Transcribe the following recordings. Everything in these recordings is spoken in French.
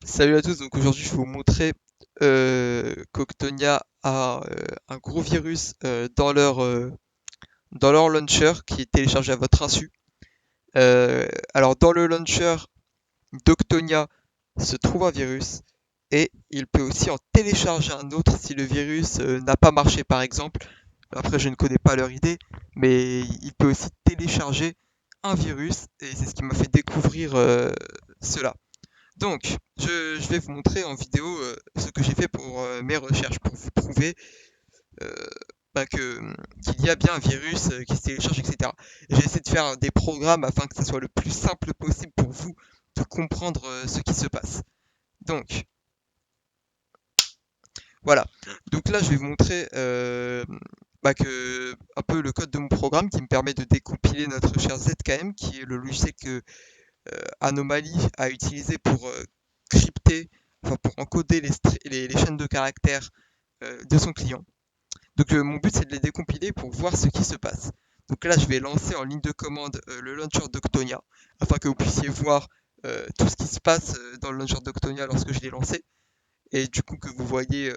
Salut à tous, donc aujourd'hui je vais vous montrer qu'Octonia a un gros virus dans leur launcher qui est téléchargé à votre insu. Alors dans le launcher d'Octonia se trouve un virus et il peut aussi en télécharger un autre si le virus n'a pas marché par exemple. Après je ne connais pas leur idée, mais il peut aussi télécharger un virus et c'est ce qui m'a fait découvrir cela. Donc, je vais vous montrer en vidéo ce que j'ai fait pour mes recherches, pour vous prouver euh, qu'il y a bien un virus qui se télécharge, etc. J'ai essayé de faire des programmes afin que ce soit le plus simple possible pour vous de comprendre ce qui se passe. Donc, voilà. Donc là, je vais vous montrer un peu le code de mon programme qui me permet de décompiler notre cher ZKM, qui est le logiciel que Anomaly a utilisé pour crypter, enfin pour encoder les chaînes de caractères de son client. Donc mon but c'est de les décompiler pour voir ce qui se passe. Donc là je vais lancer en ligne de commande le launcher d'Octonia afin que vous puissiez voir tout ce qui se passe dans le launcher d'Octonia lorsque je l'ai lancé et du coup que vous voyez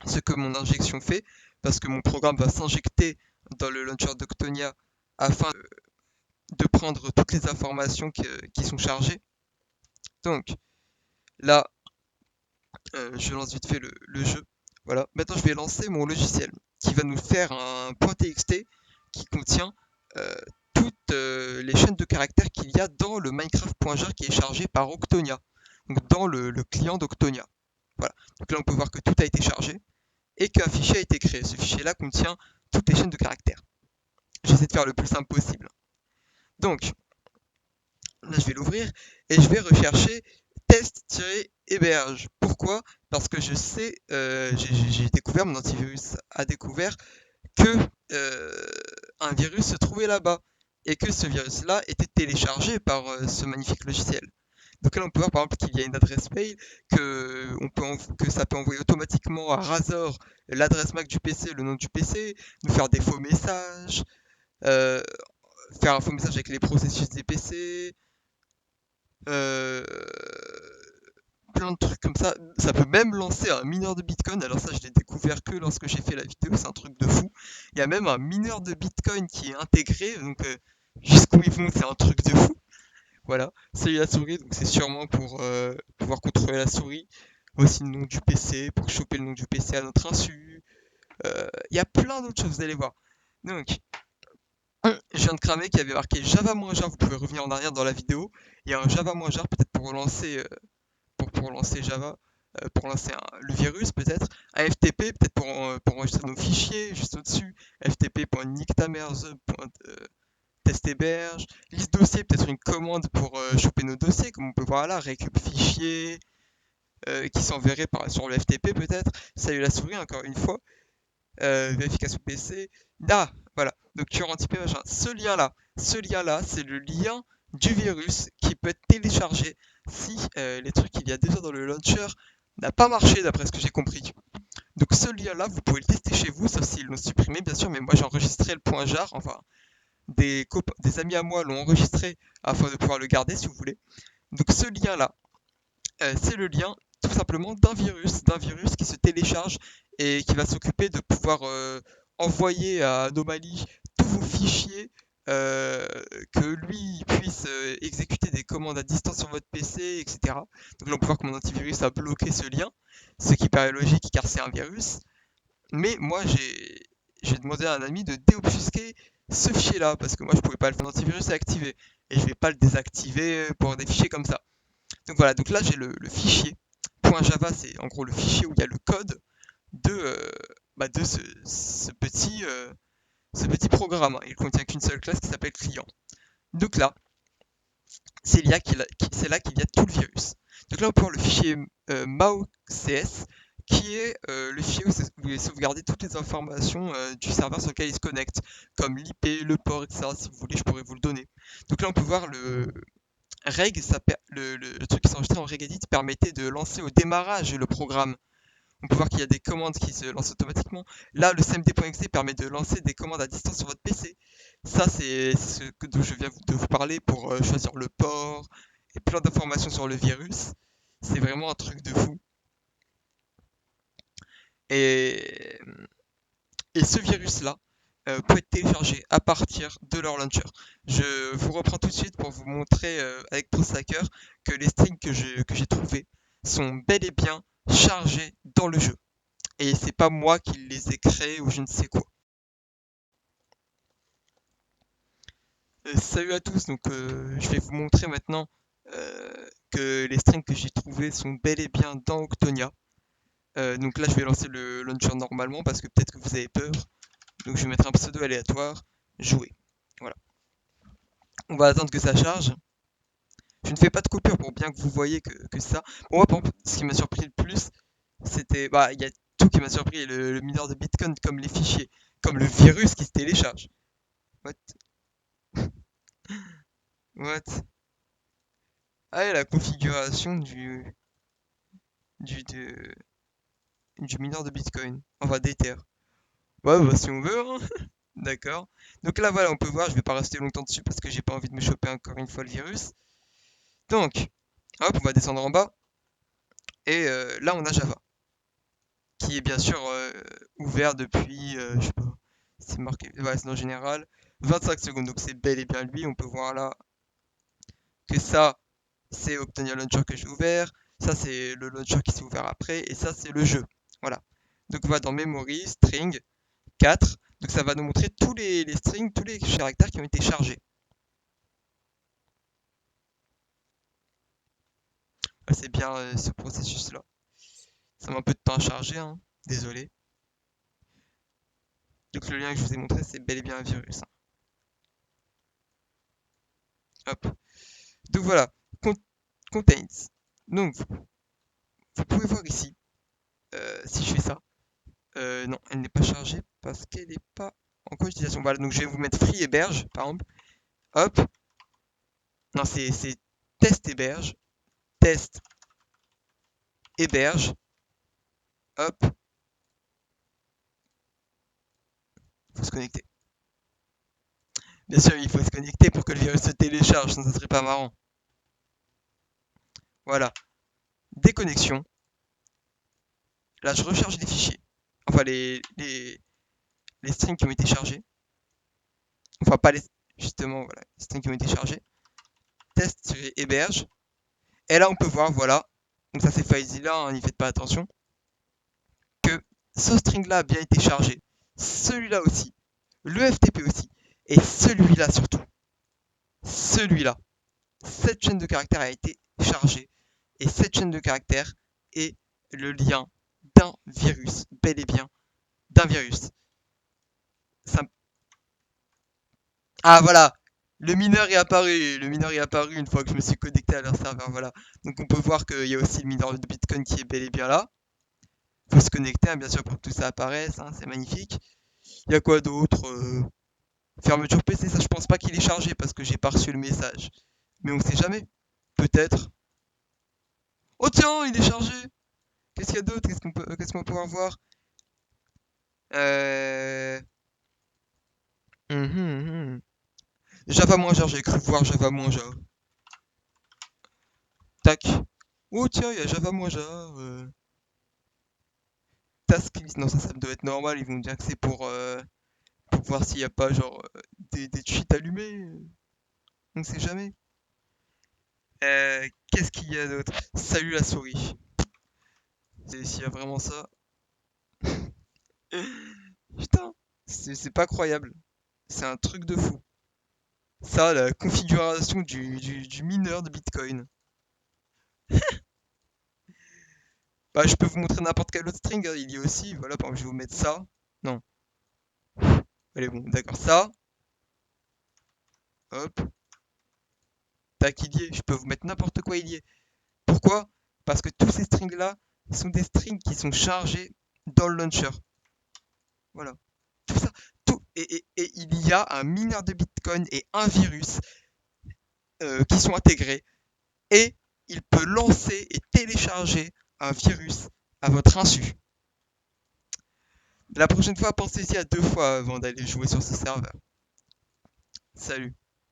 ce que mon injection fait parce que mon programme va s'injecter dans le launcher d'Octonia afin de prendre toutes les informations qui sont chargées. Donc là je lance vite fait le jeu. Voilà. Maintenant, je vais lancer mon logiciel qui va nous faire un .txt qui contient euh, toutes les chaînes de caractères qu'il y a dans le Minecraft.jar qui est chargé par Octonia, donc dans le client d'Octonia. Voilà. Donc là, on peut voir que tout a été chargé et qu'un fichier a été créé. Ce fichier-là contient toutes les chaînes de caractères. J'essaie de faire le plus simple possible. Donc, là, je vais l'ouvrir et je vais rechercher test-héberge. Pourquoi? Parce que je sais, j'ai découvert, mon antivirus a découvert que un virus se trouvait là-bas et que ce virus-là était téléchargé par ce magnifique logiciel. Donc là, on peut voir par exemple qu'il y a une adresse mail, que ça peut envoyer automatiquement à Razor l'adresse MAC du PC, le nom du PC, nous faire des faux messages, euh, faire un faux message avec les processus des PC, euh, plein de trucs comme ça. Ça peut même lancer un mineur de Bitcoin. Alors ça, je l'ai découvert que lorsque j'ai fait la vidéo. C'est un truc de fou. Il y a même un mineur de Bitcoin qui est intégré. Donc jusqu'où ils vont, c'est un truc de fou. Voilà. C'est la souris. Donc c'est sûrement pour pouvoir contrôler la souris. Aussi le nom du PC, pour choper le nom du PC à notre insu. Il y a plein d'autres choses, vous allez voir. Donc, je viens de cramer qu'il y avait marqué Java-jar. Vous pouvez revenir en arrière dans la vidéo. Il y a un Java-jar peut-être pour relancer pour lancer Java, pour lancer le virus peut-être, un FTP peut-être pour enregistrer nos fichiers juste au-dessus, ftp.nictamerse.testhéberge, liste dossier peut-être une commande pour choper nos dossiers, comme on peut voir là, récup fichier, qui s'enverrait sur le FTP peut-être, salut la souris encore une fois, vérification PC, là, voilà, donc cure anti-P machin, ce lien-là, c'est le lien du virus qui peut être téléchargé si les trucs qu'il y a déjà dans le launcher n'a pas marché d'après ce que j'ai compris. Donc ce lien-là, vous pouvez le tester chez vous, sauf s'ils l'ont supprimé bien sûr, mais moi j'ai enregistré le point jar, enfin des amis à moi l'ont enregistré afin de pouvoir le garder si vous voulez. Donc ce lien-là, c'est le lien tout simplement d'un virus qui se télécharge et qui va s'occuper de pouvoir envoyer à Anomaly tous vos fichiers, euh, que lui puisse exécuter des commandes à distance sur votre PC, etc. Donc là, on peut voir que mon antivirus a bloqué ce lien, ce qui paraît logique car c'est un virus. Mais moi, j'ai demandé à un ami de déobfusquer ce fichier-là parce que moi, je pouvais pas le faire. Mon antivirus est activé et je vais pas le désactiver pour des fichiers comme ça. Donc voilà, donc là j'ai le fichier. .java, c'est en gros le fichier où il y a le code de ce petit programme. Il contient qu'une seule classe qui s'appelle client. Donc là, c'est là qu'il y a tout le virus. Donc là, on peut voir le fichier maocs qui est le fichier où vous pouvez sauvegarder toutes les informations du serveur sur lequel il se connecte, comme l'IP, le port, etc. Si vous voulez, je pourrais vous le donner. Donc là, on peut voir reg, le truc qui s'enregistrait en regedit permettait de lancer au démarrage le programme. On peut voir qu'il y a des commandes qui se lancent automatiquement. Là, le cmd.exe permet de lancer des commandes à distance sur votre PC. Ça, c'est dont je viens de vous parler pour choisir le port et plein d'informations sur le virus. C'est vraiment un truc de fou. Et, et ce virus-là peut être téléchargé à partir de leur launcher. Je vous reprends tout de suite pour vous montrer avec PostHacker que les strings que j'ai trouvés sont bel et bien chargés dans le jeu. Et c'est pas moi qui les ai créés ou je ne sais quoi. Salut à tous, donc je vais vous montrer maintenant que les strings que j'ai trouvés sont bel et bien dans Octonia. Donc là je vais lancer le launcher normalement parce que peut-être que vous avez peur. Donc je vais mettre un pseudo aléatoire, jouer. Voilà. On va attendre que ça charge. Je ne fais pas de coupure pour bien que vous voyez que ça. Bon, moi par exemple, ce qui m'a surpris le plus, c'était. Bah, il y a tout qui m'a surpris, le mineur de Bitcoin comme les fichiers, comme le virus qui se télécharge. What? What? Ah, et la configuration du, de- du mineur de Bitcoin. Enfin, d'Ether. Ouais, bah si on veut, hein. D'accord. Donc là, voilà, on peut voir, je vais pas rester longtemps dessus parce que j'ai pas envie de me choper encore une fois le virus. Donc, hop, on va descendre en bas. Et là, on a Java, qui est bien sûr ouvert depuis, je sais pas, c'est marqué, ouais, c'est en général, 25 secondes. Donc c'est bel et bien lui. On peut voir là que ça, c'est Octonia Launcher que j'ai ouvert. Ça, c'est le launcher qui s'est ouvert après. Et ça, c'est le jeu. Voilà. Donc on va dans Memory, String, 4. Donc ça va nous montrer tous les strings, tous les caractères qui ont été chargés. Ouais, c'est bien ce processus-là. Ça met un peu de temps à charger, hein. Désolé. Donc le lien que je vous ai montré, c'est bel et bien un virus, hein. Hop. Donc voilà. Contains. Donc vous pouvez voir ici, si je fais ça, non, elle n'est pas chargée parce qu'elle n'est pas en coutilisation. Voilà, donc je vais vous mettre free héberge, par exemple. Hop. Non, c'est test héberge. Test héberge. Hop. Il faut se connecter. Bien sûr, il faut se connecter pour que le virus se télécharge, sinon ça serait pas marrant. Voilà. Déconnexion. Là, je recharge les fichiers. Enfin, les strings qui ont été chargés. Enfin, pas les. Justement, voilà. Les strings qui ont été chargés. Test-héberge. Et là, on peut voir, voilà. Donc, ça, c'est FileZilla, hein, n'y faites pas attention. Que ce string-là a bien été chargé. Celui-là aussi. Le FTP aussi. Et celui-là surtout. Celui-là. Cette chaîne de caractères a été chargée. Et cette chaîne de caractères est le lien d'un virus. Bel et bien d'un virus. Ça... Ah voilà, le mineur est apparu. Le mineur est apparu une fois que je me suis connecté à leur serveur. Voilà. Donc on peut voir qu'il y a aussi le mineur de Bitcoin qui est bel et bien là. Il faut se connecter, hein, bien sûr, pour que tout ça apparaisse. Hein, c'est magnifique. Il y a quoi d'autre Fermeture PC, ça je pense pas qu'il est chargé parce que j'ai pas reçu le message. Mais on sait jamais. Peut-être. Oh tiens, il est chargé. Qu'est-ce qu'il y a d'autre Qu'est-ce qu'on va pouvoir voir euh... Java-jar, j'ai cru voir Java-jar. Tac. Oh tiens, il y a Java-jar. Task list. Non, ça doit être normal. Ils vont dire que c'est pour voir s'il n'y a pas genre des cheats allumés. On ne sait jamais. Qu'est-ce qu'il y a d'autre? Salut la souris. S'il y a vraiment ça. Putain, c'est pas croyable. C'est un truc de fou. Ça, la configuration du mineur de Bitcoin. Bah, je peux vous montrer n'importe quel autre string, hein, il y a aussi. Voilà, par exemple, je vais vous mettre ça. Non. Allez, bon, d'accord, ça. Hop. Tac, il y est. Je peux vous mettre n'importe quoi, il y est. Pourquoi? Parce que tous ces strings-là sont des strings qui sont chargés dans le launcher. Voilà. Tout ça. Tout. Et il y a un mineur de Bitcoin et un virus qui sont intégrés. Et il peut lancer et télécharger un virus à votre insu. La prochaine fois, pensez-y à 2 fois avant d'aller jouer sur ce serveur. Salut.